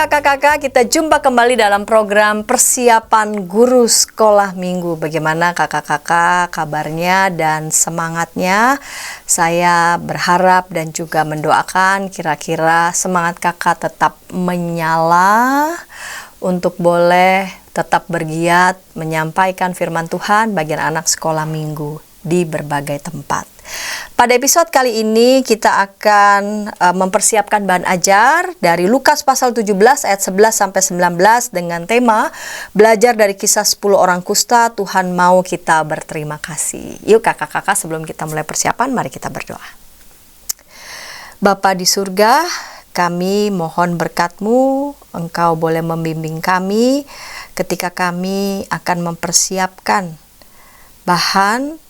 kakak-kakak, kita jumpa kembali dalam program persiapan guru sekolah minggu. Bagaimana kakak-kakak kabarnya dan semangatnya? Saya berharap dan juga mendoakan kira-kira semangat kakak tetap menyala untuk boleh tetap bergiat menyampaikan firman Tuhan bagi anak sekolah minggu di berbagai tempat. Pada episode kali ini kita akan mempersiapkan bahan ajar dari Lukas pasal 17 ayat 11 sampai 19 dengan tema belajar dari kisah 10 orang kusta, Tuhan mau kita berterima kasih. Yuk kakak-kakak, sebelum kita mulai persiapan, mari kita berdoa. Bapa di surga, kami mohon berkat-Mu, Engkau boleh membimbing kami ketika kami akan mempersiapkan bahan.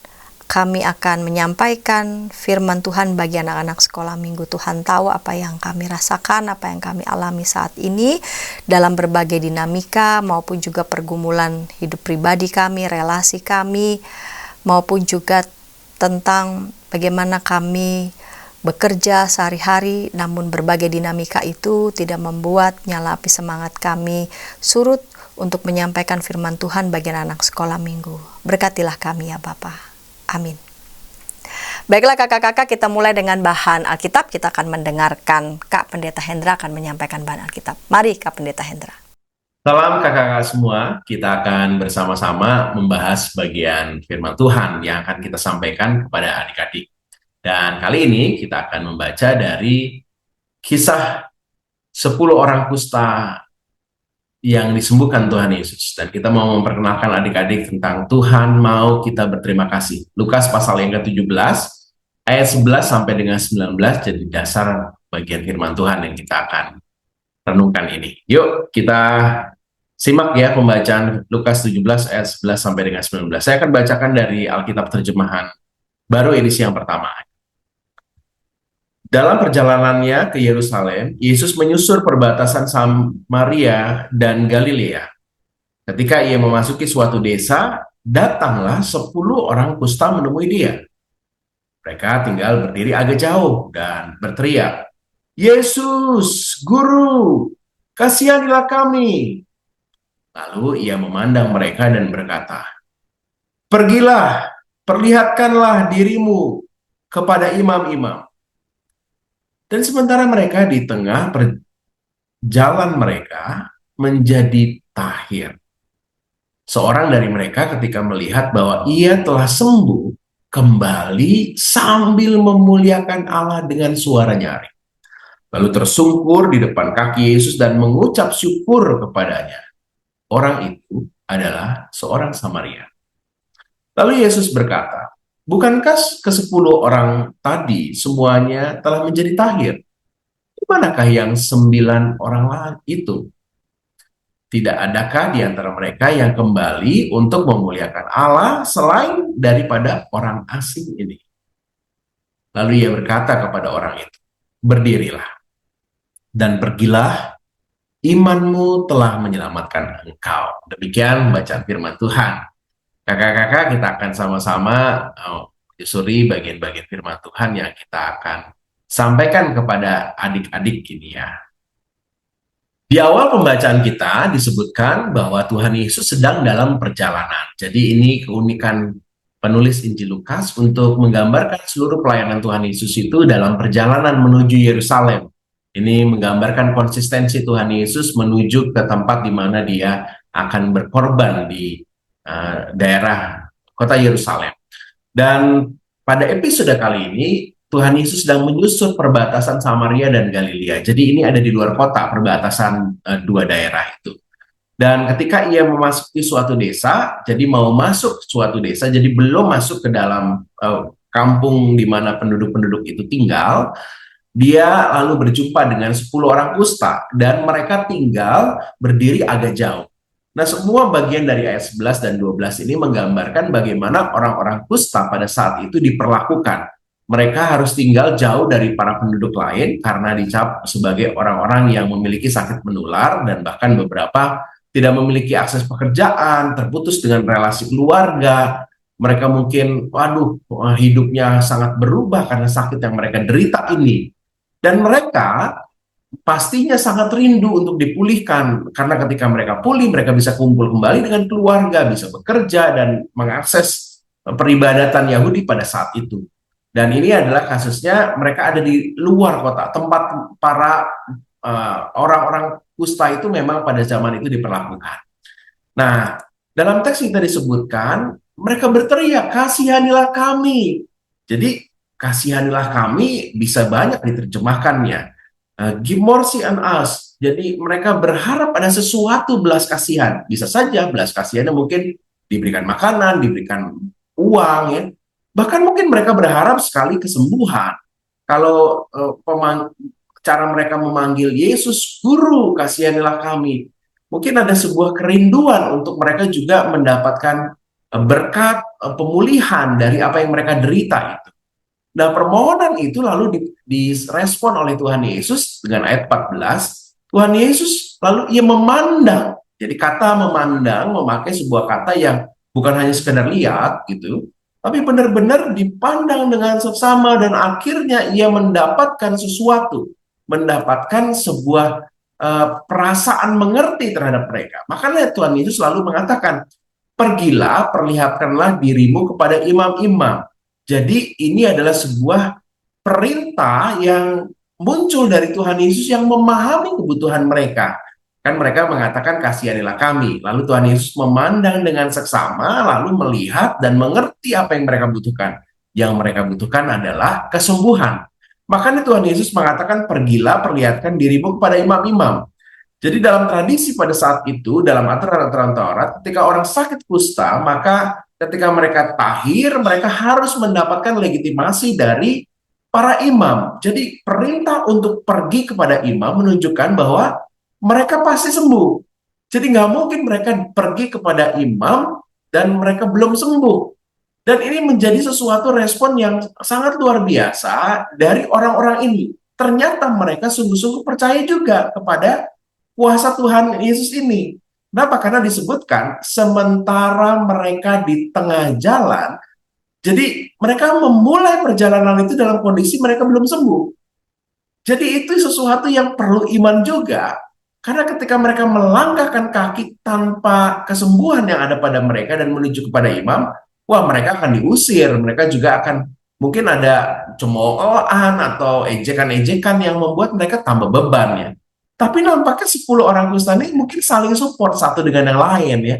Kami akan menyampaikan firman Tuhan bagi anak-anak sekolah minggu. Tuhan tahu apa yang kami rasakan, apa yang kami alami saat ini dalam berbagai dinamika maupun juga pergumulan hidup pribadi kami, relasi kami, maupun juga tentang bagaimana kami bekerja sehari-hari, namun berbagai dinamika itu tidak membuat nyala api semangat kami surut untuk menyampaikan firman Tuhan bagi anak sekolah minggu. Berkatilah kami ya Bapa. Amin. Baiklah kakak-kakak, kita mulai dengan bahan Alkitab. Kita akan mendengarkan Kak Pendeta Hendra akan menyampaikan bahan Alkitab. Mari Kak Pendeta Hendra. Salam kakak-kakak semua, kita akan bersama-sama membahas bagian firman Tuhan yang akan kita sampaikan kepada adik-adik. Dan kali ini kita akan membaca dari kisah 10 orang kusta yang disembuhkan Tuhan Yesus. Dan kita mau memperkenalkan adik-adik tentang Tuhan mau kita berterima kasih. Lukas pasal yang ke-17, ayat 11 sampai dengan 19 jadi dasar bagian firman Tuhan yang kita akan renungkan ini. Yuk kita simak ya pembacaan Lukas 17 ayat 11 sampai dengan 19. Saya akan bacakan dari Alkitab terjemahan baru edisi yang pertama. Dalam perjalanannya ke Yerusalem, Yesus menyusur perbatasan Samaria dan Galilea. Ketika ia memasuki suatu desa, datanglah 10 orang kusta menemui dia. Mereka tinggal berdiri agak jauh dan berteriak, "Yesus, Guru, kasihanilah kami." Lalu ia memandang mereka dan berkata, "Pergilah, perlihatkanlah dirimu kepada imam-imam." Dan sementara mereka di tengah perjalanan mereka menjadi tahir. Seorang dari mereka ketika melihat bahwa ia telah sembuh, kembali sambil memuliakan Allah dengan suara nyaring. Lalu tersungkur di depan kaki Yesus dan mengucap syukur kepadanya. Orang itu adalah seorang Samaria. Lalu Yesus berkata, "Bukankah ke-10 orang tadi semuanya telah menjadi tahir? Di manakah yang 9 orang lain itu? Tidak adakah di antara mereka yang kembali untuk memuliakan Allah selain daripada orang asing ini?" Lalu ia berkata kepada orang itu, "Berdirilah dan pergilah, imanmu telah menyelamatkan engkau." Demikian bacaan firman Tuhan. Kakak-kakak, kita akan sama-sama menyusuri bagian-bagian firman Tuhan yang kita akan sampaikan kepada adik-adik ini ya. Di awal pembacaan kita disebutkan bahwa Tuhan Yesus sedang dalam perjalanan. Jadi ini keunikan penulis Injil Lukas untuk menggambarkan seluruh pelayanan Tuhan Yesus itu dalam perjalanan menuju Yerusalem. Ini menggambarkan konsistensi Tuhan Yesus menuju ke tempat di mana dia akan berkorban di daerah kota Yerusalem. Dan pada episode kali ini Tuhan Yesus sedang menyusur perbatasan Samaria dan Galilea. Jadi ini ada di luar kota, perbatasan dua daerah itu. Dan ketika ia memasuki suatu desa, jadi mau masuk suatu desa, jadi belum masuk ke dalam kampung di mana penduduk-penduduk itu tinggal, dia lalu berjumpa dengan 10 orang kusta dan mereka tinggal berdiri agak jauh. Nah, semua bagian dari ayat 11 dan 12 ini menggambarkan bagaimana orang-orang kusta pada saat itu diperlakukan. Mereka harus tinggal jauh dari para penduduk lain karena dicap sebagai orang-orang yang memiliki sakit menular dan bahkan beberapa tidak memiliki akses pekerjaan, terputus dengan relasi keluarga. Mereka mungkin, hidupnya sangat berubah karena sakit yang mereka derita ini. Dan mereka pastinya sangat rindu untuk dipulihkan, karena ketika mereka pulih, mereka bisa kumpul kembali dengan keluarga, bisa bekerja dan mengakses peribadatan Yahudi pada saat itu. Dan ini adalah kasusnya, mereka ada di luar kota, tempat para orang-orang kusta itu memang pada zaman itu diperlakukan. Nah, dalam teks kita disebutkan, mereka berteriak, "Kasihanilah kami." Jadi, kasihanilah kami bisa banyak diterjemahkannya. Give mercy on us. Jadi, mereka berharap ada sesuatu belas kasihan. Bisa saja belas kasihannya mungkin diberikan makanan, diberikan uang, ya. Bahkan mungkin mereka berharap sekali kesembuhan. Kalau cara mereka memanggil Yesus, "Guru, kasihanilah kami." Mungkin ada sebuah kerinduan untuk mereka juga mendapatkan berkat pemulihan dari apa yang mereka derita itu. Nah, permohonan itu lalu direspon oleh Tuhan Yesus dengan ayat 14. Tuhan Yesus lalu ia memandang. Jadi kata memandang memakai sebuah kata yang bukan hanya sekedar lihat gitu, tapi benar-benar dipandang dengan seksama, dan akhirnya ia mendapatkan sesuatu, mendapatkan sebuah perasaan mengerti terhadap mereka. Makanya Tuhan Yesus selalu mengatakan, "Pergilah, perlihatkanlah dirimu kepada imam-imam." Jadi ini adalah sebuah perintah yang muncul dari Tuhan Yesus yang memahami kebutuhan mereka. Kan mereka mengatakan, "Kasihanilah kami." Lalu Tuhan Yesus memandang dengan seksama, lalu melihat dan mengerti apa yang mereka butuhkan. Yang mereka butuhkan adalah kesembuhan. Makanya Tuhan Yesus mengatakan, "Pergilah, perlihatkan dirimu kepada imam-imam." Jadi dalam tradisi pada saat itu, dalam aturan-aturan Taurat, ketika orang sakit kusta, maka ketika mereka tahir, mereka harus mendapatkan legitimasi dari para imam. Jadi perintah untuk pergi kepada imam menunjukkan bahwa mereka pasti sembuh. Jadi nggak mungkin mereka pergi kepada imam dan mereka belum sembuh. Dan ini menjadi sesuatu respon yang sangat luar biasa dari orang-orang ini. Ternyata mereka sungguh-sungguh percaya juga kepada kuasa Tuhan Yesus ini. Kenapa? Karena disebutkan sementara mereka di tengah jalan, jadi mereka memulai perjalanan itu dalam kondisi mereka belum sembuh. Jadi itu sesuatu yang perlu iman juga. Karena ketika mereka melangkahkan kaki tanpa kesembuhan yang ada pada mereka dan menuju kepada imam, wah, mereka akan diusir. Mereka juga akan mungkin ada cemoohan atau ejekan-ejekan yang membuat mereka tambah beban, ya. Tapi nampaknya 10 orang kusta ini mungkin saling support satu dengan yang lain, ya.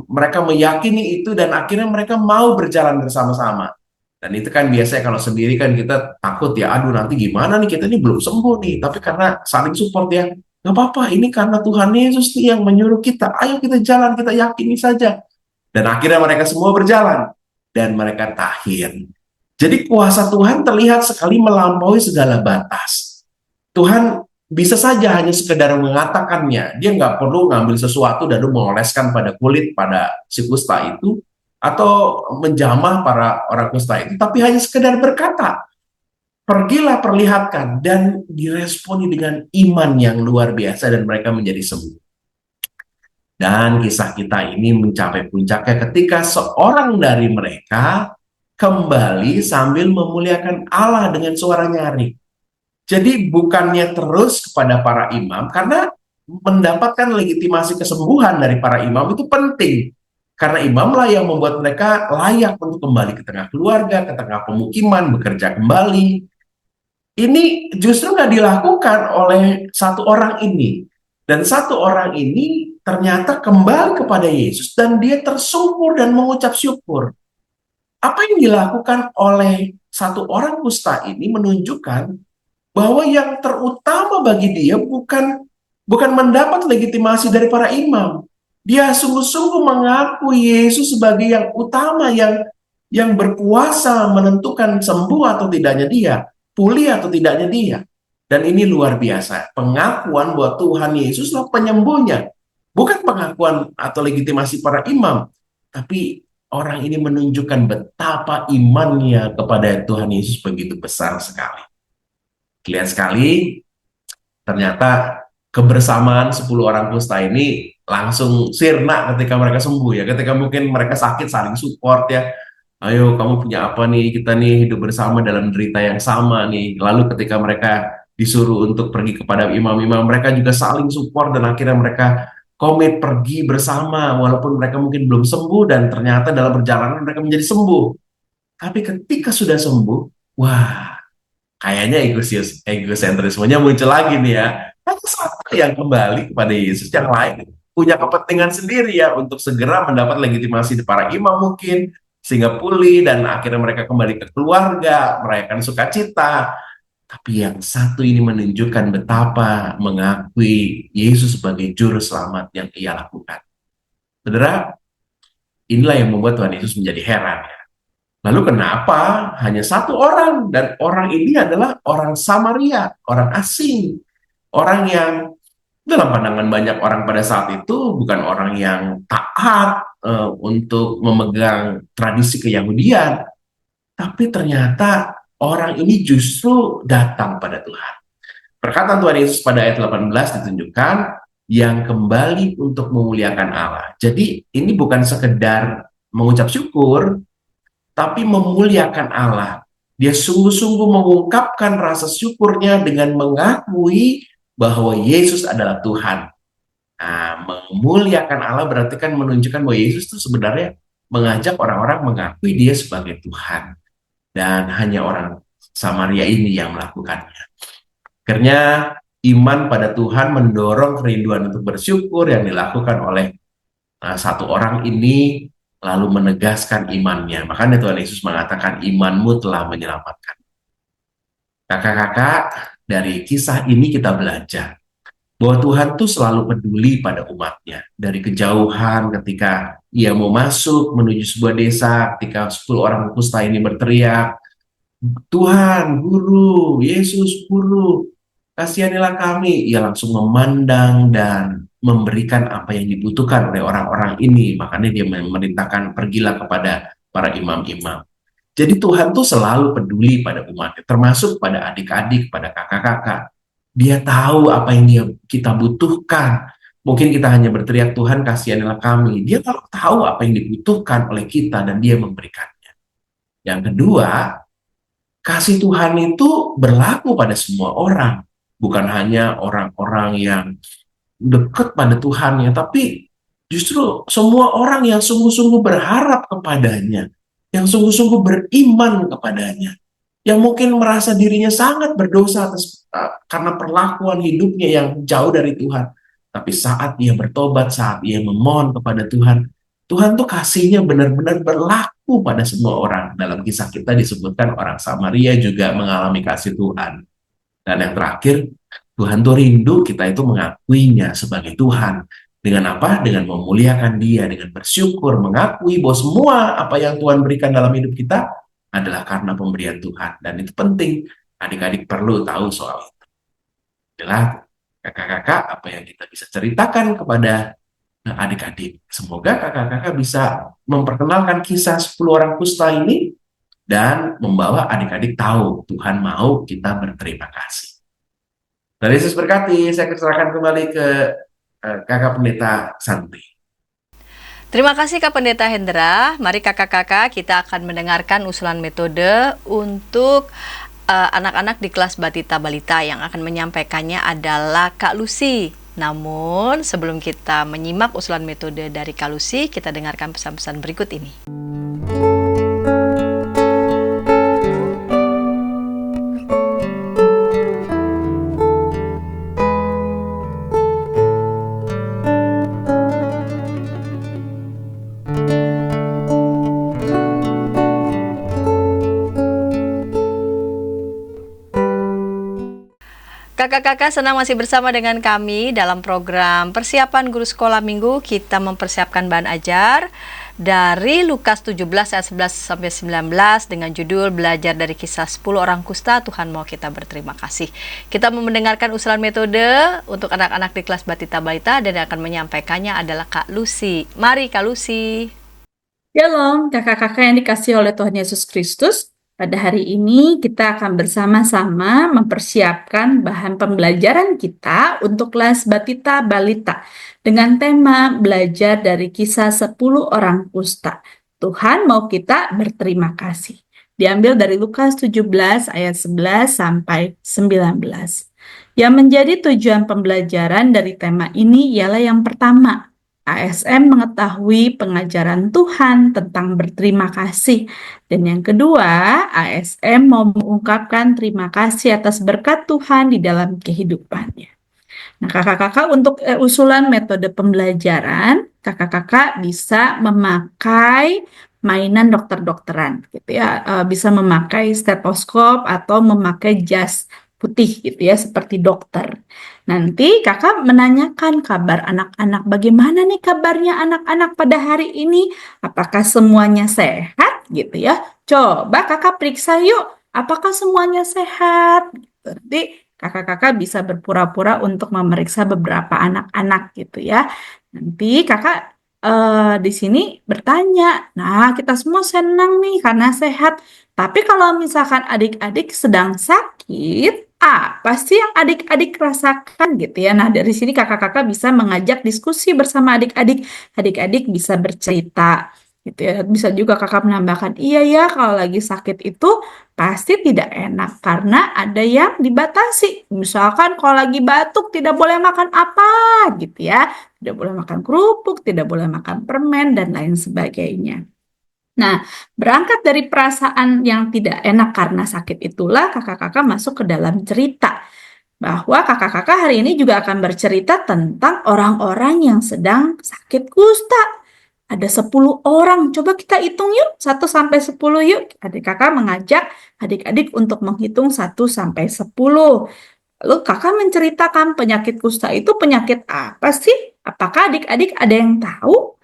Mereka meyakini itu dan akhirnya mereka mau berjalan bersama-sama. Dan itu kan biasanya kalau sendiri kan kita takut, ya, aduh nanti gimana nih, kita ini belum sembuh nih. Tapi karena saling support, ya, nggak apa-apa, ini karena Tuhan Yesus nih yang menyuruh kita, ayo kita jalan, kita yakini saja. Dan akhirnya mereka semua berjalan dan mereka tahir. Jadi kuasa Tuhan terlihat sekali melampaui segala batas. Tuhan bisa saja hanya sekedar mengatakannya, dia nggak perlu ngambil sesuatu dan mengoleskan pada kulit pada si kusta itu, atau menjamah para orang kusta itu, tapi hanya sekedar berkata, "Pergilah, perlihatkan," dan diresponi dengan iman yang luar biasa dan mereka menjadi sembuh. Dan kisah kita ini mencapai puncaknya ketika seorang dari mereka kembali sambil memuliakan Allah dengan suara nyaring. Jadi bukannya terus kepada para imam, karena mendapatkan legitimasi kesembuhan dari para imam itu penting. Karena imamlah yang membuat mereka layak untuk kembali ke tengah keluarga, ke tengah pemukiman, bekerja kembali. Ini justru nggak dilakukan oleh satu orang ini. Dan satu orang ini ternyata kembali kepada Yesus dan dia tersungkur dan mengucap syukur. Apa yang dilakukan oleh satu orang kusta ini menunjukkan bahwa yang terutama bagi dia bukan mendapat legitimasi dari para imam. Dia sungguh-sungguh mengaku Yesus sebagai yang utama, yang berkuasa menentukan sembuh atau tidaknya dia, pulih atau tidaknya dia. Dan ini luar biasa, pengakuan bahwa Tuhan Yesuslah penyembuhnya. Bukan pengakuan atau legitimasi para imam, tapi orang ini menunjukkan betapa imannya kepada Tuhan Yesus begitu besar sekali. Kelihatan sekali, ternyata kebersamaan 10 orang kusta ini langsung sirna ketika mereka sembuh, ya. Ketika mungkin mereka sakit, saling support, ya. "Ayo, kamu punya apa nih? Kita nih hidup bersama dalam derita yang sama nih." Lalu ketika mereka disuruh untuk pergi kepada imam-imam, mereka juga saling support dan akhirnya mereka komit pergi bersama walaupun mereka mungkin belum sembuh dan ternyata dalam perjalanan mereka menjadi sembuh. Tapi ketika sudah sembuh, wah, kayaknya egosentrismenya muncul lagi nih ya. Ada satu yang kembali kepada Yesus, yang lain punya kepentingan sendiri ya untuk segera mendapat legitimasi dari para imam mungkin, sehingga pulih dan akhirnya mereka kembali ke keluarga, merayakan sukacita. Tapi yang satu ini menunjukkan betapa mengakui Yesus sebagai juru selamat yang ia lakukan. Saudara, inilah yang membuat Tuhan Yesus menjadi heran. Lalu kenapa hanya satu orang, dan orang ini adalah orang Samaria, orang asing, orang yang dalam pandangan banyak orang pada saat itu bukan orang yang taat untuk memegang tradisi keyahudian, tapi ternyata orang ini justru datang pada Tuhan. Perkataan Tuhan Yesus pada ayat 18 ditunjukkan yang kembali untuk memuliakan Allah. Jadi ini bukan sekedar mengucap syukur, tapi memuliakan Allah. Dia sungguh-sungguh mengungkapkan rasa syukurnya dengan mengakui bahwa Yesus adalah Tuhan. Nah, memuliakan Allah berarti kan menunjukkan bahwa Yesus itu sebenarnya mengajak orang-orang mengakui dia sebagai Tuhan. Dan hanya orang Samaria ini yang melakukannya. Akhirnya iman pada Tuhan mendorong kerinduan untuk bersyukur yang dilakukan oleh satu orang ini, lalu menegaskan imannya. Makanya Tuhan Yesus mengatakan imanmu telah menyelamatkan. Kakak-kakak, dari kisah ini kita belajar bahwa Tuhan tuh selalu peduli pada umatnya. Dari kejauhan ketika ia mau masuk menuju sebuah desa, ketika 10 orang kusta ini berteriak, Tuhan, Guru, Yesus, Guru, kasihanilah kami. Ia langsung memandang dan memberikan apa yang dibutuhkan oleh orang-orang ini. Makanya dia memerintahkan pergilah kepada para imam-imam. Jadi Tuhan tuh selalu peduli pada umatnya, termasuk pada adik-adik, pada kakak-kakak. Dia tahu apa yang kita butuhkan. Mungkin kita hanya berteriak, Tuhan kasihanilah kami. Dia tahu apa yang dibutuhkan oleh kita dan dia memberikannya. Yang kedua, kasih Tuhan itu berlaku pada semua orang. Bukan hanya orang-orang yang dekat pada Tuhannya, tapi justru semua orang yang sungguh-sungguh berharap kepadanya, yang sungguh-sungguh beriman kepadanya, yang mungkin merasa dirinya sangat berdosa karena perlakuan hidupnya yang jauh dari Tuhan. Tapi saat ia bertobat, saat ia memohon kepada Tuhan, Tuhan tuh kasihnya benar-benar berlaku pada semua orang. Dalam kisah kita disebutkan orang Samaria juga mengalami kasih Tuhan. Dan yang terakhir, Tuhan tuh rindu kita itu mengakuinya sebagai Tuhan. Dengan apa? Dengan memuliakan dia, dengan bersyukur, mengakui bahwa semua apa yang Tuhan berikan dalam hidup kita adalah karena pemberian Tuhan. Dan itu penting, adik-adik perlu tahu soal itu. Adalah kakak-kakak apa yang kita bisa ceritakan kepada adik-adik. Semoga kakak-kakak bisa memperkenalkan kisah 10 orang kusta ini dan membawa adik-adik tahu Tuhan mau kita berterima kasih. Dari Yesus berkati, saya serahkan kembali ke kakak pendeta Santi. Terima kasih Kak Pendeta Hendra. Mari kakak-kakak kita akan mendengarkan usulan metode untuk anak-anak di kelas Batita Balita. Yang akan menyampaikannya adalah Kak Lucy. Namun sebelum kita menyimak usulan metode dari Kak Lucy, kita dengarkan pesan-pesan berikut ini. Kakak-kakak senang masih bersama dengan kami dalam program Persiapan Guru Sekolah Minggu. Kita mempersiapkan bahan ajar dari Lukas 17 ayat 11-19 dengan judul Belajar dari Kisah 10 Orang Kusta, Tuhan mau kita berterima kasih. Kita mau mendengarkan usulan metode untuk anak-anak di kelas Batita Balita dan yang akan menyampaikannya adalah Kak Lucy. Mari Kak Lucy. Shalom kakak-kakak yang dikasihi oleh Tuhan Yesus Kristus. Pada hari ini kita akan bersama-sama mempersiapkan bahan pembelajaran kita untuk kelas Batita Balita dengan tema belajar dari kisah 10 orang kusta. Tuhan mau kita berterima kasih. Diambil dari Lukas 17 ayat 11 sampai 19. Yang menjadi tujuan pembelajaran dari tema ini ialah yang pertama, ASN mengetahui pengajaran Tuhan tentang berterima kasih. Dan yang kedua, ASN mau mengungkapkan terima kasih atas berkat Tuhan di dalam kehidupannya. Nah, kakak-kakak untuk usulan metode pembelajaran, kakak-kakak bisa memakai mainan dokter-dokteran, gitu ya. Bisa memakai stetoskop atau memakai jas putih, gitu ya, seperti dokter. Nanti kakak menanyakan kabar anak-anak, bagaimana nih kabarnya anak-anak pada hari ini? Apakah semuanya sehat, gitu ya? Coba kakak periksa yuk, apakah semuanya sehat? Nanti kakak-kakak bisa berpura-pura untuk memeriksa beberapa anak-anak gitu ya. Nanti kakak di sini bertanya, nah kita semua senang nih karena sehat. Tapi kalau misalkan adik-adik sedang sakit, apa sih yang adik-adik rasakan gitu ya? Nah dari sini kakak-kakak bisa mengajak diskusi bersama adik-adik. Adik-adik bisa bercerita gitu ya. Bisa juga kakak menambahkan, iya ya kalau lagi sakit itu pasti tidak enak karena ada yang dibatasi. Misalkan kalau lagi batuk tidak boleh makan apa gitu ya. Tidak boleh makan kerupuk, tidak boleh makan permen dan lain sebagainya. Nah, berangkat dari perasaan yang tidak enak karena sakit itulah kakak-kakak masuk ke dalam cerita. Bahwa kakak-kakak hari ini juga akan bercerita tentang orang-orang yang sedang sakit kusta. Ada 10 orang, coba kita hitung yuk, 1 sampai 10 yuk. Adik kakak mengajak adik-adik untuk menghitung 1 sampai 10. Lalu kakak menceritakan penyakit kusta itu penyakit apa sih? Apakah adik-adik ada yang tahu?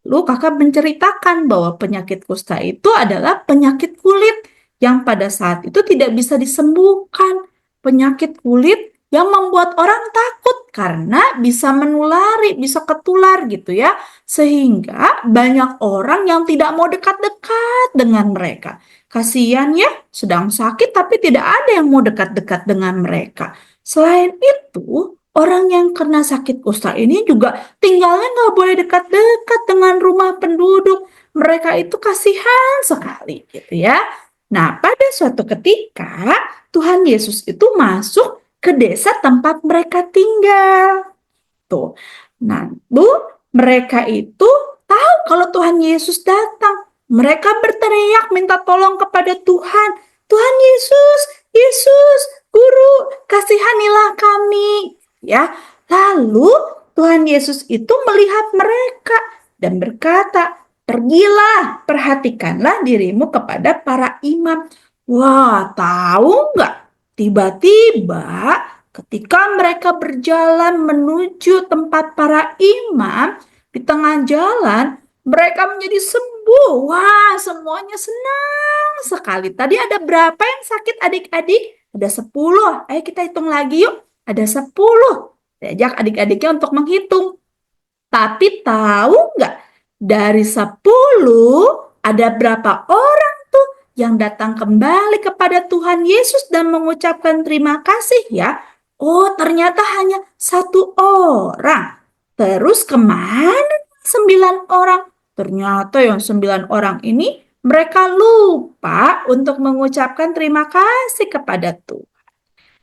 Lalu kakak menceritakan bahwa penyakit kusta itu adalah penyakit kulit yang pada saat itu tidak bisa disembuhkan. Penyakit kulit yang membuat orang takut karena bisa menulari, bisa ketular gitu ya. Sehingga banyak orang yang tidak mau dekat-dekat dengan mereka. Kasihan ya, sedang sakit tapi tidak ada yang mau dekat-dekat dengan mereka. Selain itu, orang yang kena sakit kusta ini juga tinggalnya nggak boleh dekat-dekat dengan rumah penduduk. Mereka itu kasihan sekali gitu ya. Nah, pada suatu ketika Tuhan Yesus itu masuk ke desa tempat mereka tinggal. Tuh. Nah, mereka itu tahu kalau Tuhan Yesus datang. Mereka berteriak minta tolong kepada Tuhan. Tuhan Yesus, Yesus, Guru, kasihanilah kami. Ya, lalu Tuhan Yesus itu melihat mereka dan berkata, pergilah, perhatikanlah dirimu kepada para imam. Wah, tahu nggak? Tiba-tiba ketika mereka berjalan menuju tempat para imam, di tengah jalan mereka menjadi sembuh. Wah, semuanya senang sekali. Tadi ada berapa yang sakit adik-adik? Ada 10. Ayo kita hitung lagi yuk. Ada 10. Diajak adik-adiknya untuk menghitung. Tapi tahu nggak? Dari 10 ada berapa orang tuh yang datang kembali kepada Tuhan Yesus dan mengucapkan terima kasih ya? Oh, ternyata hanya 1 orang. Terus kemana 9 orang? Ternyata yang 9 orang ini mereka lupa untuk mengucapkan terima kasih kepada Tuhan.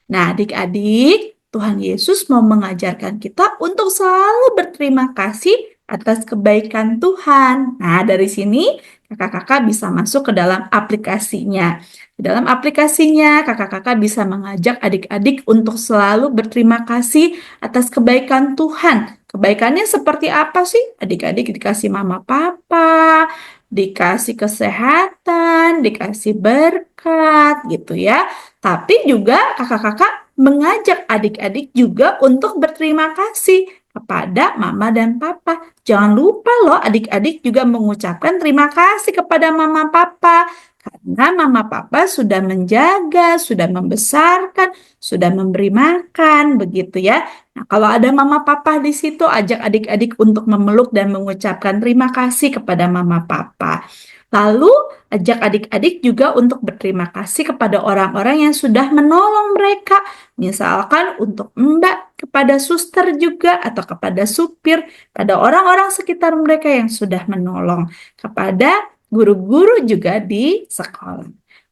Nah, adik-adik, Tuhan Yesus mau mengajarkan kita untuk selalu berterima kasih atas kebaikan Tuhan. Nah, dari sini kakak-kakak bisa masuk ke dalam aplikasinya. Di dalam aplikasinya, kakak-kakak bisa mengajak adik-adik untuk selalu berterima kasih atas kebaikan Tuhan. Kebaikannya seperti apa sih? Adik-adik dikasih mama papa, dikasih kesehatan, dikasih berkat gitu ya. Tapi juga kakak-kakak mengajak adik-adik juga untuk berterima kasih kepada mama dan papa. Jangan lupa loh adik-adik juga mengucapkan terima kasih kepada mama papa. Karena mama papa sudah menjaga, sudah membesarkan, sudah memberi makan, begitu ya. Nah, kalau ada mama papa di situ, ajak adik-adik untuk memeluk dan mengucapkan terima kasih kepada mama papa. Lalu, ajak adik-adik juga untuk berterima kasih kepada orang-orang yang sudah menolong mereka. Misalkan untuk mbak, kepada suster juga, atau kepada supir, pada orang-orang sekitar mereka yang sudah menolong. Kepada guru-guru juga di sekolah.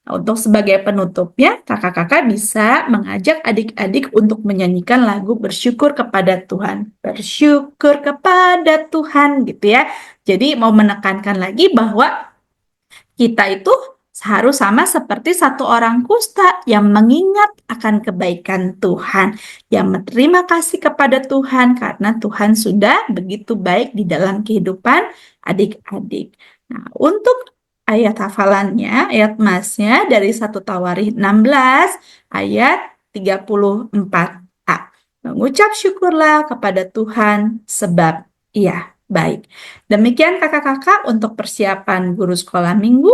Nah, untuk sebagai penutupnya, kakak-kakak bisa mengajak adik-adik untuk menyanyikan lagu bersyukur kepada Tuhan. Bersyukur kepada Tuhan gitu ya. Jadi mau menekankan lagi bahwa kita itu harus sama seperti satu orang kusta yang mengingat akan kebaikan Tuhan, yang berterima kasih kepada Tuhan karena Tuhan sudah begitu baik di dalam kehidupan adik-adik. Nah, untuk ayat hafalannya, ayat masnya dari 1 Tawarikh 16 ayat 34a. Mengucap syukurlah kepada Tuhan sebab Ia baik. Demikian kakak-kakak untuk persiapan guru sekolah minggu.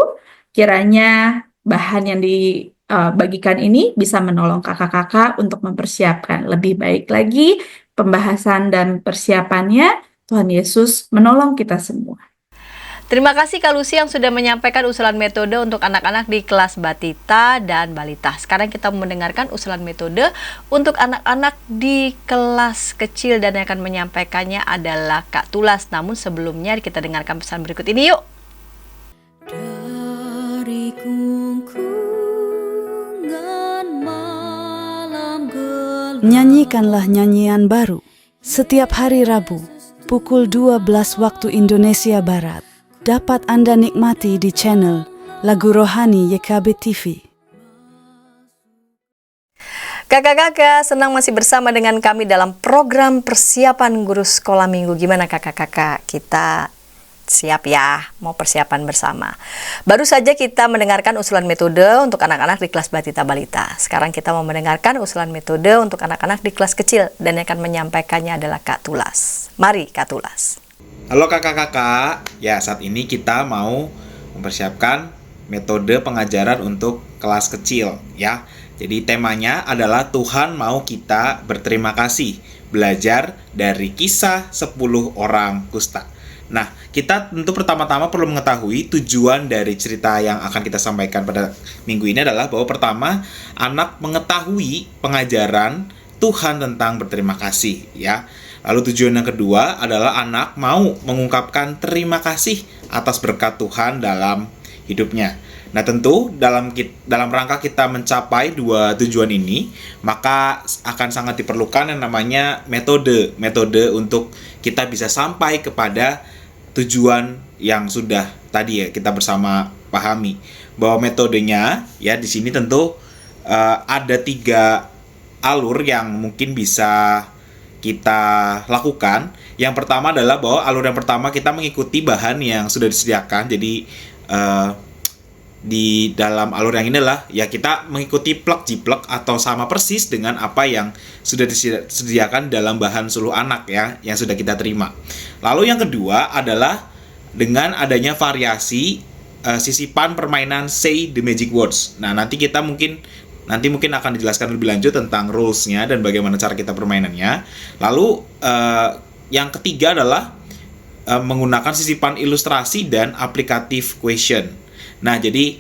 Kiranya bahan yang dibagikan ini bisa menolong kakak-kakak untuk mempersiapkan lebih baik lagi pembahasan dan persiapannya. Tuhan Yesus menolong kita semua. Terima kasih Kak Lucy yang sudah menyampaikan usulan metode untuk anak-anak di kelas Batita dan Balita. Sekarang kita mendengarkan usulan metode untuk anak-anak di kelas kecil dan yang akan menyampaikannya adalah Kak Tulas. Namun sebelumnya kita dengarkan pesan berikut ini yuk. Dari kungkungan malam gelap. Nyanyikanlah nyanyian baru setiap hari Rabu pukul 12 waktu Indonesia Barat. Dapat Anda nikmati di channel Lagu Rohani YKB TV. Kakak-kakak, senang masih bersama dengan kami dalam program persiapan guru sekolah minggu. Gimana kakak-kakak? Kita siap ya, mau persiapan bersama. Baru saja kita mendengarkan usulan metode untuk anak-anak di kelas Batita Balita. Sekarang kita mau mendengarkan usulan metode untuk anak-anak di kelas kecil dan yang akan menyampaikannya adalah Kak Tulas. Mari Kak Tulas. Halo kakak-kakak, ya saat ini kita mau mempersiapkan metode pengajaran untuk kelas kecil ya. Jadi temanya adalah Tuhan mau kita berterima kasih, belajar dari kisah 10 orang kusta. Nah, kita tentu pertama-tama perlu mengetahui tujuan dari cerita yang akan kita sampaikan pada minggu ini adalah bahwa pertama, anak mengetahui pengajaran Tuhan tentang berterima kasih ya. Lalu tujuan yang kedua adalah anak mau mengungkapkan terima kasih atas berkat Tuhan dalam hidupnya. Nah tentu dalam rangka kita mencapai dua tujuan ini, maka akan sangat diperlukan yang namanya metode untuk kita bisa sampai kepada tujuan yang sudah tadi ya kita bersama pahami. Bahwa metodenya ya di sini tentu ada 3 alur yang mungkin bisa kita lakukan. Yang pertama adalah bahwa alur yang pertama kita mengikuti bahan yang sudah disediakan. Jadi di dalam alur yang inilah ya kita mengikuti plek-jiplek atau sama persis dengan apa yang sudah disediakan dalam bahan suluh anak ya yang sudah kita terima. Lalu yang kedua adalah dengan adanya variasi sisipan permainan Say the Magic Words. Nah, nanti mungkin akan dijelaskan lebih lanjut tentang rules-nya dan bagaimana cara kita permainannya. Lalu yang ketiga adalah menggunakan sisipan ilustrasi dan aplikatif question. Nah, jadi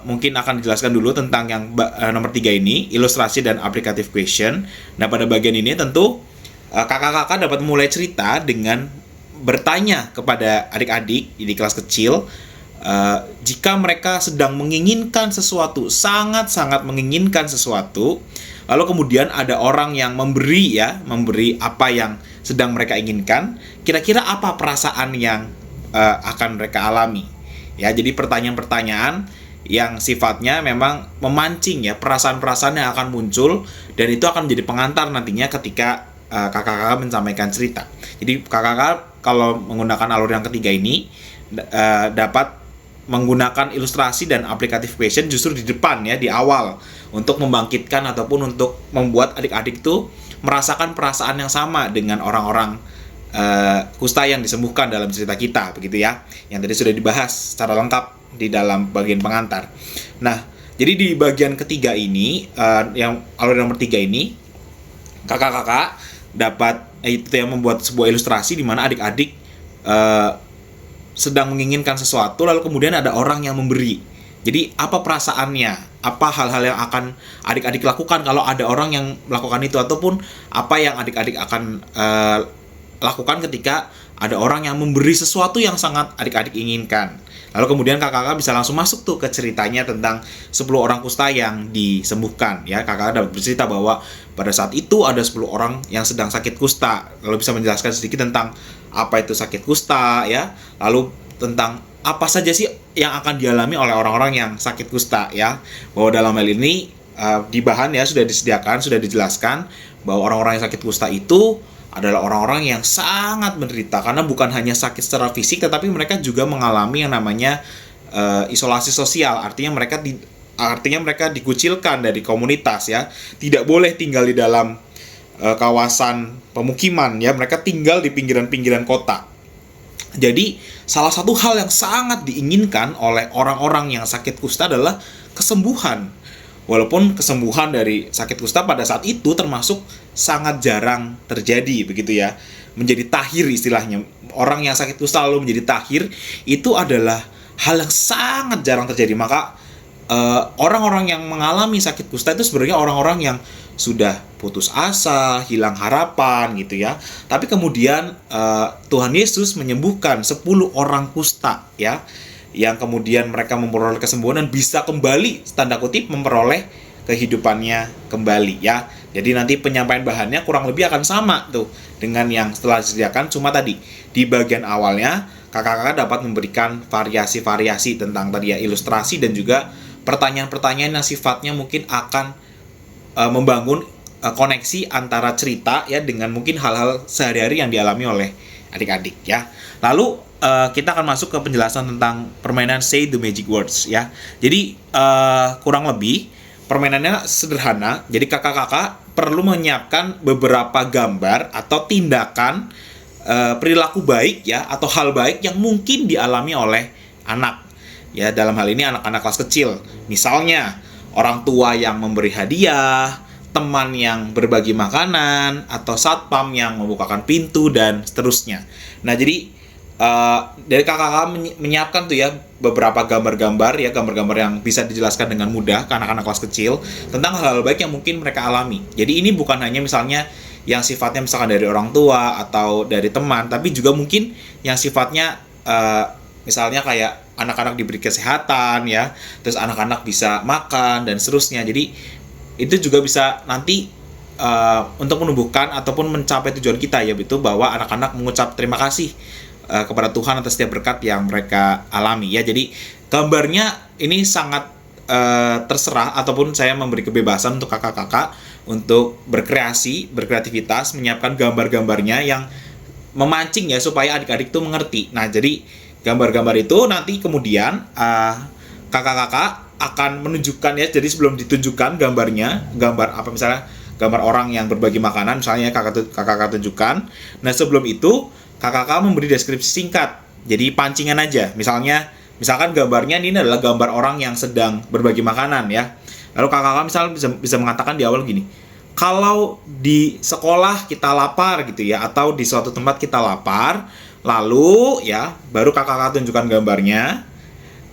mungkin akan dijelaskan dulu tentang yang nomor 3 ini, ilustrasi dan aplikatif question. Nah, pada bagian ini tentu kakak-kakak dapat mulai cerita dengan bertanya kepada adik-adik di kelas kecil. Jika mereka sedang menginginkan sesuatu, sangat-sangat menginginkan sesuatu, lalu kemudian ada orang yang memberi apa yang sedang mereka inginkan, kira-kira apa perasaan yang akan mereka alami? Ya, jadi pertanyaan-pertanyaan yang sifatnya memang memancing ya perasaan-perasaan yang akan muncul dan itu akan menjadi pengantar nantinya ketika kakak-kakak menyampaikan cerita. Jadi kakak-kakak kalau menggunakan alur yang ketiga ini dapat menggunakan ilustrasi dan aplikatif question justru di depan ya, di awal untuk membangkitkan ataupun untuk membuat adik-adik itu merasakan perasaan yang sama dengan orang-orang kusta yang disembuhkan dalam cerita kita begitu ya, yang tadi sudah dibahas secara lengkap di dalam bagian pengantar. Nah, jadi di bagian ketiga ini yang alur nomor 3 ini kakak-kakak dapat itu yang membuat sebuah ilustrasi di mana adik-adik sedang menginginkan sesuatu, lalu kemudian ada orang yang memberi. Jadi apa perasaannya? Apa hal-hal yang akan adik-adik lakukan kalau ada orang yang melakukan itu, ataupun apa yang adik-adik akan lakukan ketika ada orang yang memberi sesuatu yang sangat adik-adik inginkan. Lalu kemudian kakak-kakak bisa langsung masuk tuh ke ceritanya tentang 10 orang kusta yang disembuhkan. Ya, kakak-kakak dapat bercerita bahwa pada saat itu ada 10 orang yang sedang sakit kusta. Lalu bisa menjelaskan sedikit tentang apa itu sakit kusta, ya. Lalu tentang apa saja sih yang akan dialami oleh orang-orang yang sakit kusta, ya. Bahwa dalam hal ini di bahan ya sudah disediakan, sudah dijelaskan bahwa orang-orang yang sakit kusta itu adalah orang-orang yang sangat menderita karena bukan hanya sakit secara fisik, tetapi mereka juga mengalami yang namanya isolasi sosial. Artinya mereka dikucilkan dari komunitas, ya, tidak boleh tinggal di dalam kawasan pemukiman, ya, mereka tinggal di pinggiran-pinggiran kota. Jadi salah satu hal yang sangat diinginkan oleh orang-orang yang sakit kusta adalah kesembuhan. Walaupun kesembuhan dari sakit kusta pada saat itu termasuk sangat jarang terjadi, begitu ya. Menjadi tahir istilahnya. Orang yang sakit kusta lalu menjadi tahir itu adalah hal yang sangat jarang terjadi. Maka orang-orang yang mengalami sakit kusta itu sebenarnya orang-orang yang sudah putus asa, hilang harapan gitu ya. Tapi kemudian Tuhan Yesus menyembuhkan 10 orang kusta, ya, yang kemudian mereka memperoleh kesembuhan dan bisa kembali, tanda kutip, memperoleh kehidupannya kembali, ya. Jadi nanti penyampaian bahannya kurang lebih akan sama tuh dengan yang setelah disediakan. Cuma tadi di bagian awalnya kakak-kakak dapat memberikan variasi-variasi tentang tadi ya, ilustrasi dan juga pertanyaan-pertanyaan yang sifatnya mungkin akan membangun koneksi antara cerita, ya, dengan mungkin hal-hal sehari-hari yang dialami oleh adik-adik, ya. Lalu kita akan masuk ke penjelasan tentang permainan Say the Magic Words, ya. Jadi kurang lebih permainannya sederhana. Jadi kakak-kakak perlu menyiapkan beberapa gambar atau tindakan perilaku baik, ya, atau hal baik yang mungkin dialami oleh anak, ya, dalam hal ini anak-anak kelas kecil. Misalnya orang tua yang memberi hadiah, teman yang berbagi makanan, atau satpam yang membukakan pintu, dan seterusnya. Nah, jadi dari kakak-kakak menyiapkan tuh ya beberapa gambar-gambar, ya, gambar-gambar yang bisa dijelaskan dengan mudah ke anak-anak kelas kecil tentang hal-hal baik yang mungkin mereka alami. Jadi ini bukan hanya misalnya yang sifatnya misalkan dari orang tua atau dari teman, tapi juga mungkin yang sifatnya misalnya kayak anak-anak diberi kesehatan, ya, terus anak-anak bisa makan dan seterusnya. Jadi itu juga bisa nanti untuk menumbuhkan ataupun mencapai tujuan kita, ya, itu bahwa anak-anak mengucap terima kasih kepada Tuhan atas setiap berkat yang mereka alami, ya. Jadi gambarnya ini sangat terserah, ataupun saya memberi kebebasan untuk kakak-kakak untuk berkreativitas, menyiapkan gambar-gambarnya yang memancing, ya, supaya adik-adik tuh mengerti. Nah, jadi gambar-gambar itu nanti kemudian kakak-kakak akan menunjukkan, ya. Jadi sebelum ditunjukkan gambarnya, gambar apa, misalnya gambar orang yang berbagi makanan, misalnya kakak-kakak tunjukkan. Nah, sebelum itu kakak-kakak memberi deskripsi singkat. Jadi pancingan aja. Misalkan gambarnya ini adalah gambar orang yang sedang berbagi makanan, ya. Lalu kakak-kakak misalnya bisa mengatakan di awal gini, kalau di sekolah kita lapar gitu, ya, atau di suatu tempat kita lapar, lalu, ya, baru kakak-kakak tunjukkan gambarnya.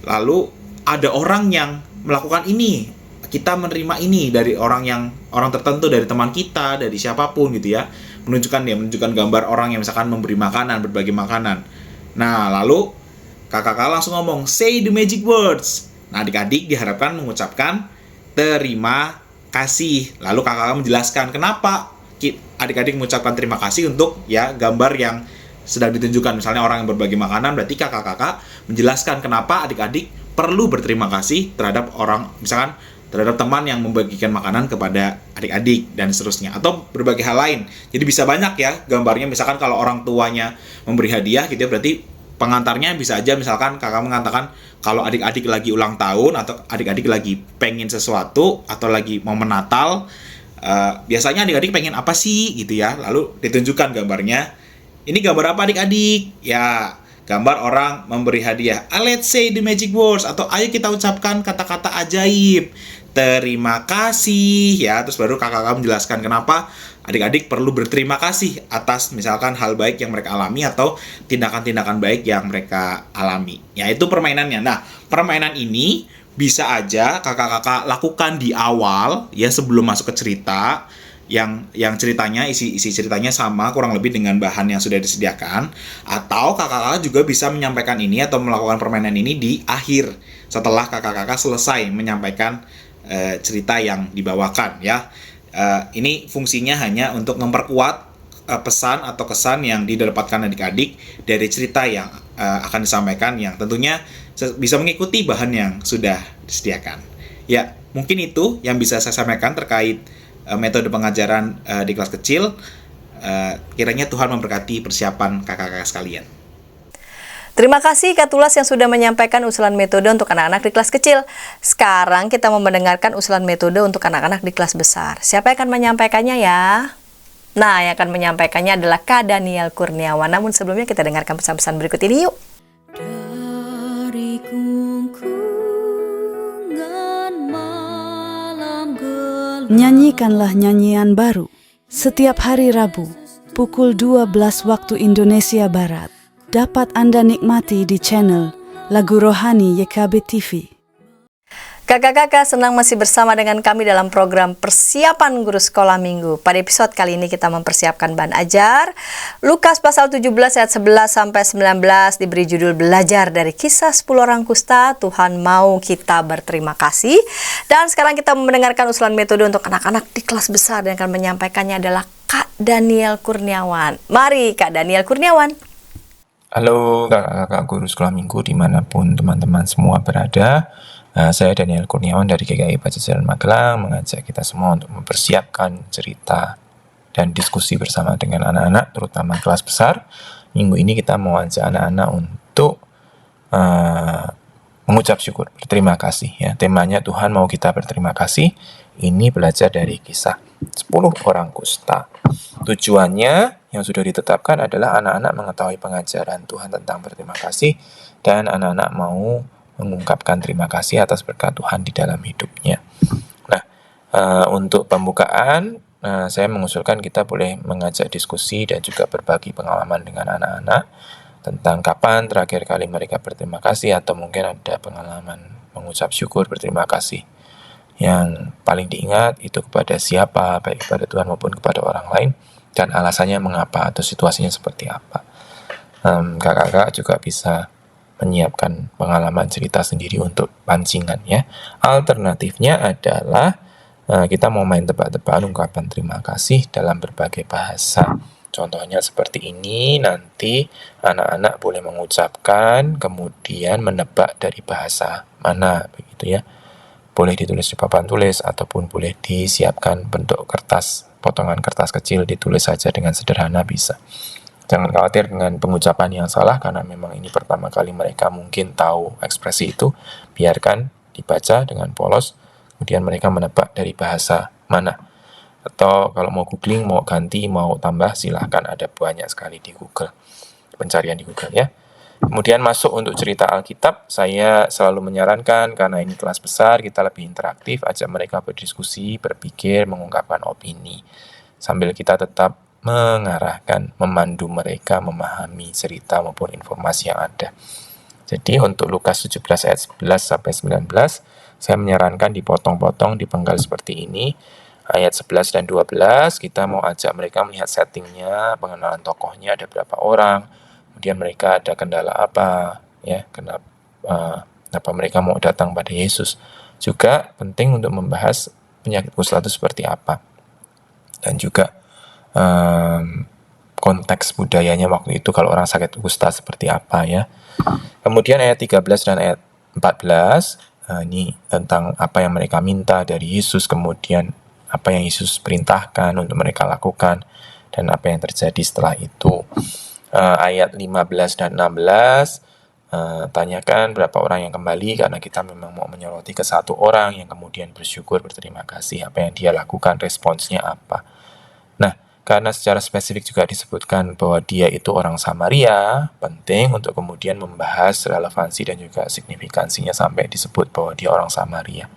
Lalu ada orang yang melakukan ini, kita menerima ini dari orang tertentu, dari teman kita, dari siapapun gitu, ya. Menunjukkan gambar orang yang misalkan memberi makanan, berbagi makanan. Nah, lalu kakak-kakak langsung ngomong say the magic words. Nah, adik-adik diharapkan mengucapkan terima kasih. Lalu kakak-kakak menjelaskan kenapa adik-adik mengucapkan terima kasih untuk, ya, gambar yang sedang ditunjukkan. Misalnya orang yang berbagi makanan, berarti kakak-kakak menjelaskan kenapa adik-adik perlu berterima kasih terhadap orang, misalkan terhadap teman yang membagikan makanan kepada adik-adik dan seterusnya, atau berbagai hal lain. Jadi bisa banyak, ya, gambarnya. Misalkan kalau orang tuanya memberi hadiah gitu, ya, berarti pengantarnya bisa aja misalkan kakak mengatakan kalau adik-adik lagi ulang tahun atau adik-adik lagi pengen sesuatu atau lagi momen Natal, biasanya adik-adik pengen apa sih gitu, ya. Lalu ditunjukkan gambarnya. Ini gambar apa adik-adik? Ya, gambar orang memberi hadiah. Let's say the magic words, atau ayo kita ucapkan kata-kata ajaib. Terima kasih, ya. Terus baru kakak-kakak menjelaskan kenapa adik-adik perlu berterima kasih atas misalkan hal baik yang mereka alami atau tindakan-tindakan baik yang mereka alami. Ya, itu permainannya. Nah, permainan ini bisa aja kakak-kakak lakukan di awal, ya, sebelum masuk ke cerita. yang ceritanya isi ceritanya sama kurang lebih dengan bahan yang sudah disediakan, atau kakak-kakak juga bisa menyampaikan ini atau melakukan permainan ini di akhir setelah kakak-kakak selesai menyampaikan cerita yang dibawakan ya. Ini fungsinya hanya untuk memperkuat pesan atau kesan yang didapatkan adik-adik dari cerita yang akan disampaikan, yang tentunya bisa mengikuti bahan yang sudah disediakan. Ya, mungkin itu yang bisa saya sampaikan terkait metode pengajaran di kelas kecil. Kiranya Tuhan memberkati persiapan kakak-kakak sekalian. Terima kasih Kak Tulas yang sudah menyampaikan usulan metode untuk anak-anak di kelas kecil. Sekarang kita mau mendengarkan usulan metode untuk anak-anak di kelas besar. Siapa yang akan menyampaikannya ya? Nah, yang akan menyampaikannya adalah Kak Daniel Kurniawan. Namun sebelumnya kita dengarkan pesan-pesan berikut ini yuk. Dari kungkungan malam gelap. Nyanyikanlah nyanyian baru setiap hari Rabu pukul 12 waktu Indonesia Barat. Dapat Anda nikmati di channel Lagu Rohani YKB TV. Kakak-kakak senang masih bersama dengan kami dalam program Persiapan Guru Sekolah Minggu. Pada episode kali ini kita mempersiapkan bahan ajar Lukas pasal 17 ayat 11 sampai 19 diberi judul Belajar dari Kisah 10 Orang Kusta. Tuhan mau kita berterima kasih. Dan sekarang kita mendengarkan usulan metode untuk anak-anak di kelas besar, dan akan menyampaikannya adalah Kak Daniel Kurniawan. Mari Kak Daniel Kurniawan. Halo kakak-kakak guru sekolah minggu dimanapun teman-teman semua berada. Saya Daniel Kurniawan dari GKI Pajajaran Magelang mengajak kita semua untuk mempersiapkan cerita dan diskusi bersama dengan anak-anak, terutama kelas besar. Minggu ini kita mau ajak anak-anak untuk mengucap syukur, berterima kasih. Ya. Temanya Tuhan mau kita berterima kasih. Ini belajar dari kisah 10 orang kusta. Tujuannya yang sudah ditetapkan adalah anak-anak mengetahui pengajaran Tuhan tentang berterima kasih, dan anak-anak mau mengungkapkan terima kasih atas berkat Tuhan di dalam hidupnya. Nah, untuk pembukaan, saya mengusulkan kita boleh mengajak diskusi dan juga berbagi pengalaman dengan anak-anak tentang kapan terakhir kali mereka berterima kasih, atau mungkin ada pengalaman mengucap syukur berterima kasih yang paling diingat itu kepada siapa, baik kepada Tuhan maupun kepada orang lain, dan alasannya mengapa atau situasinya seperti apa. Kakak-kakak juga bisa menyiapkan pengalaman cerita sendiri untuk pancingan ya. Alternatifnya adalah kita mau main tebak-tebakan ungkapan terima kasih dalam berbagai bahasa. Contohnya seperti ini, nanti anak-anak boleh mengucapkan kemudian menebak dari bahasa mana begitu ya. Boleh ditulis di papan tulis ataupun boleh disiapkan bentuk kertas, potongan kertas kecil, ditulis saja dengan sederhana bisa. Jangan khawatir dengan pengucapan yang salah, karena memang ini pertama kali mereka mungkin tahu ekspresi itu. Biarkan dibaca dengan polos, kemudian mereka menebak dari bahasa mana. Atau kalau mau googling, mau ganti, mau tambah, silahkan, ada banyak sekali di Google, pencarian di Google ya. Kemudian masuk untuk cerita Alkitab, saya selalu menyarankan karena ini kelas besar, kita lebih interaktif, ajak mereka berdiskusi, berpikir, mengungkapkan opini. Sambil kita tetap mengarahkan, memandu mereka memahami cerita maupun informasi yang ada. Jadi untuk Lukas 17 ayat 11 sampai 19, saya menyarankan dipotong-potong, dipenggal seperti ini. Ayat 11 dan 12, kita mau ajak mereka melihat settingnya, pengenalan tokohnya, ada berapa orang, kemudian mereka ada kendala apa, ya, kenapa mereka mau datang pada Yesus. Juga penting untuk membahas penyakit kusta itu seperti apa. Dan juga konteks budayanya waktu itu kalau orang sakit kusta seperti apa ya. Kemudian ayat 13 dan ayat 14, ini tentang apa yang mereka minta dari Yesus, kemudian apa yang Yesus perintahkan untuk mereka lakukan, dan apa yang terjadi setelah itu. Ayat 15 dan 16, tanyakan berapa orang yang kembali, karena kita memang mau menyoroti ke satu orang yang kemudian bersyukur, berterima kasih, apa yang dia lakukan, responsnya apa. Nah, karena secara spesifik juga disebutkan bahwa dia itu orang Samaria, penting untuk kemudian membahas relevansi dan juga signifikansinya sampai disebut bahwa dia orang Samaria.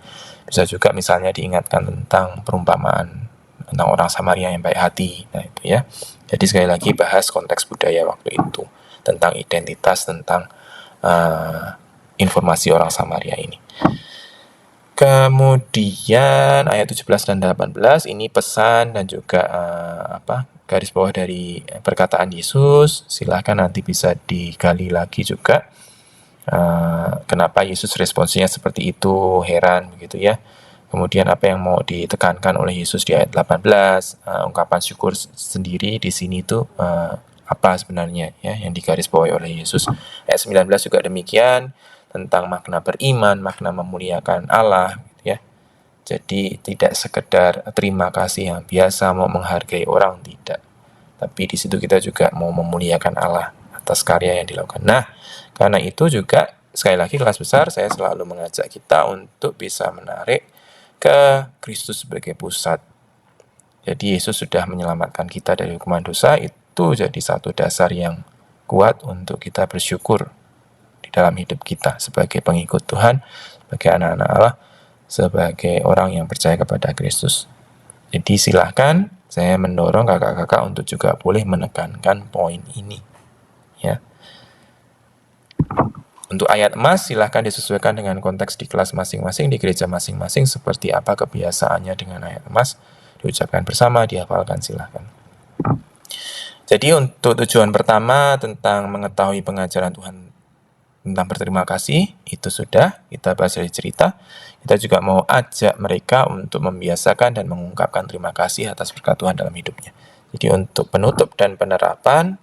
Bisa juga misalnya diingatkan tentang perumpamaan tentang orang Samaria yang baik hati. Nah itu ya. Jadi sekali lagi bahas konteks budaya waktu itu, tentang identitas, tentang informasi orang Samaria ini. Kemudian ayat 17 dan 18 ini pesan dan juga garis bawah dari perkataan Yesus. Silahkan nanti bisa digali lagi juga. Kenapa Yesus responsnya seperti itu, heran begitu ya. Kemudian apa yang mau ditekankan oleh Yesus di ayat 18, ungkapan syukur sendiri di sini itu apa sebenarnya ya yang digaris bawahi oleh Yesus. Ayat 19 juga demikian, tentang makna beriman, makna memuliakan Allah gitu ya. Jadi tidak sekedar terima kasih yang biasa mau menghargai orang, tidak. Tapi di situ kita juga mau memuliakan Allah atas karya yang dilakukan. Nah, karena itu juga sekali lagi kelas besar saya selalu mengajak kita untuk bisa menarik ke Kristus sebagai pusat. Jadi Yesus sudah menyelamatkan kita dari hukuman dosa, itu jadi satu dasar yang kuat untuk kita bersyukur di dalam hidup kita sebagai pengikut Tuhan, sebagai anak-anak Allah, sebagai orang yang percaya kepada Kristus. Jadi silahkan saya mendorong kakak-kakak untuk juga boleh menekankan poin ini. Ya. Untuk ayat emas, silahkan disesuaikan dengan konteks di kelas masing-masing, di gereja masing-masing, seperti apa kebiasaannya dengan ayat emas. Diucapkan bersama, dihafalkan, silahkan. Jadi untuk tujuan pertama tentang mengetahui pengajaran Tuhan tentang berterima kasih, itu sudah kita bahas dari cerita. Kita juga mau ajak mereka untuk membiasakan dan mengungkapkan terima kasih atas berkat Tuhan dalam hidupnya. Jadi untuk penutup dan penerapan,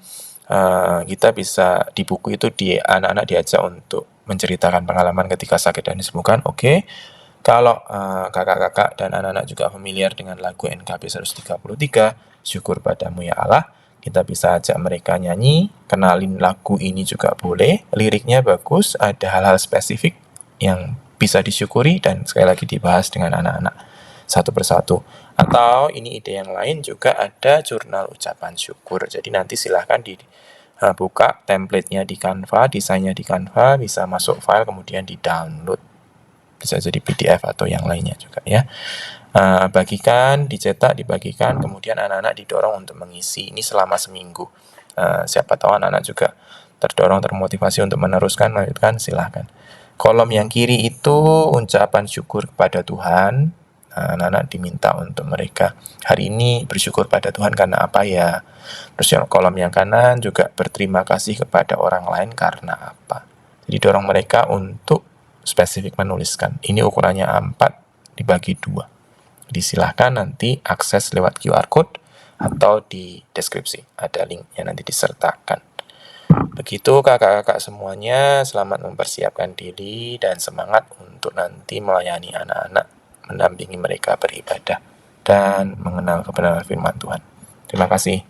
kita bisa di buku itu anak-anak diajak untuk menceritakan pengalaman ketika sakit dan disembuhkan. Oke. Kalau kakak-kakak dan anak-anak juga familiar dengan lagu NKB 133, Syukur Padamu Ya Allah, kita bisa ajak mereka nyanyi, kenalin lagu ini juga boleh, liriknya bagus, ada hal-hal spesifik yang bisa disyukuri dan sekali lagi dibahas dengan anak-anak satu persatu. Atau ini ide yang lain juga ada jurnal ucapan syukur. Jadi nanti silahkan dibuka template-nya di Canva, desainnya di Canva, bisa masuk file kemudian di-download. Bisa jadi PDF atau yang lainnya juga ya. Bagikan, dicetak, dibagikan, kemudian anak-anak didorong untuk mengisi ini selama seminggu. Siapa tahu anak-anak juga terdorong, termotivasi untuk meneruskan, melanjutkan, silahkan. Kolom yang kiri itu ucapan syukur kepada Tuhan. Anak-anak diminta untuk mereka hari ini bersyukur pada Tuhan karena apa ya. Terus kolom yang kanan juga berterima kasih kepada orang lain karena apa. Jadi dorong mereka untuk spesifik menuliskan. Ini ukurannya A4 dibagi 2. Disilahkan nanti akses lewat QR code atau di deskripsi. Ada linknya nanti disertakan. Begitu kakak-kakak semuanya, selamat mempersiapkan diri dan semangat untuk nanti melayani anak-anak, mendampingi mereka beribadah dan mengenal kebenaran firman Tuhan. Terima kasih.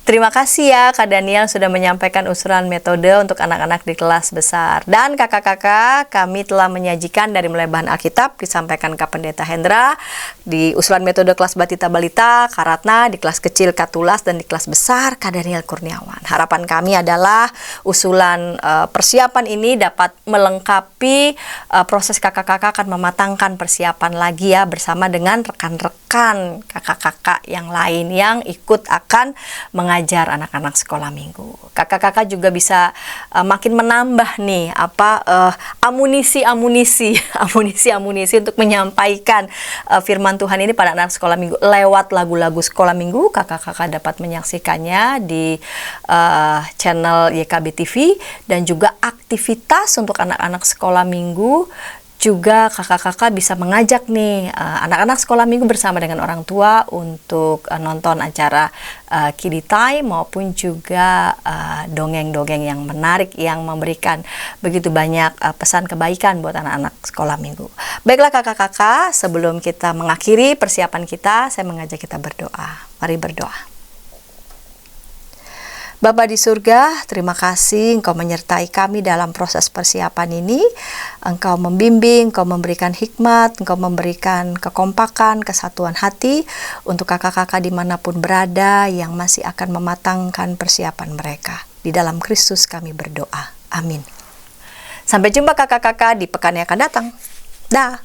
Terima kasih ya Kak Daniel sudah menyampaikan usulan metode untuk anak-anak di kelas besar. Dan kakak-kakak, kami telah menyajikan dari mulai bahan Alkitab disampaikan Kak Pendeta Hendra, di usulan metode kelas Batita Balita, Kak Ratna, di kelas kecil Kak Tulas, dan di kelas besar Kak Daniel Kurniawan. Harapan kami adalah usulan persiapan ini dapat melengkapi proses kakak-kakak akan mematangkan persiapan lagi ya bersama dengan rekan-rekan kakak-kakak yang lain yang ikut akan mengajar anak-anak sekolah minggu. Kakak-kakak juga bisa makin menambah nih amunisi untuk menyampaikan firman Tuhan ini pada anak sekolah minggu lewat lagu-lagu sekolah minggu. Kakak-kakak dapat menyaksikannya di channel YKB TV dan juga aktivitas untuk anak-anak sekolah minggu. Juga kakak-kakak bisa mengajak nih anak-anak sekolah minggu bersama dengan orang tua untuk nonton acara Kiddie Time maupun juga dongeng-dongeng yang menarik yang memberikan begitu banyak pesan kebaikan buat anak-anak sekolah minggu. Baiklah kakak-kakak, sebelum kita mengakhiri persiapan kita, saya mengajak kita berdoa. Mari berdoa. Bapa di surga, terima kasih Engkau menyertai kami dalam proses persiapan ini. Engkau membimbing, Engkau memberikan hikmat, Engkau memberikan kekompakan, kesatuan hati untuk kakak-kakak dimanapun berada yang masih akan mematangkan persiapan mereka. Di dalam Kristus kami berdoa. Amin. Sampai jumpa kakak-kakak di pekan yang akan datang. Dah.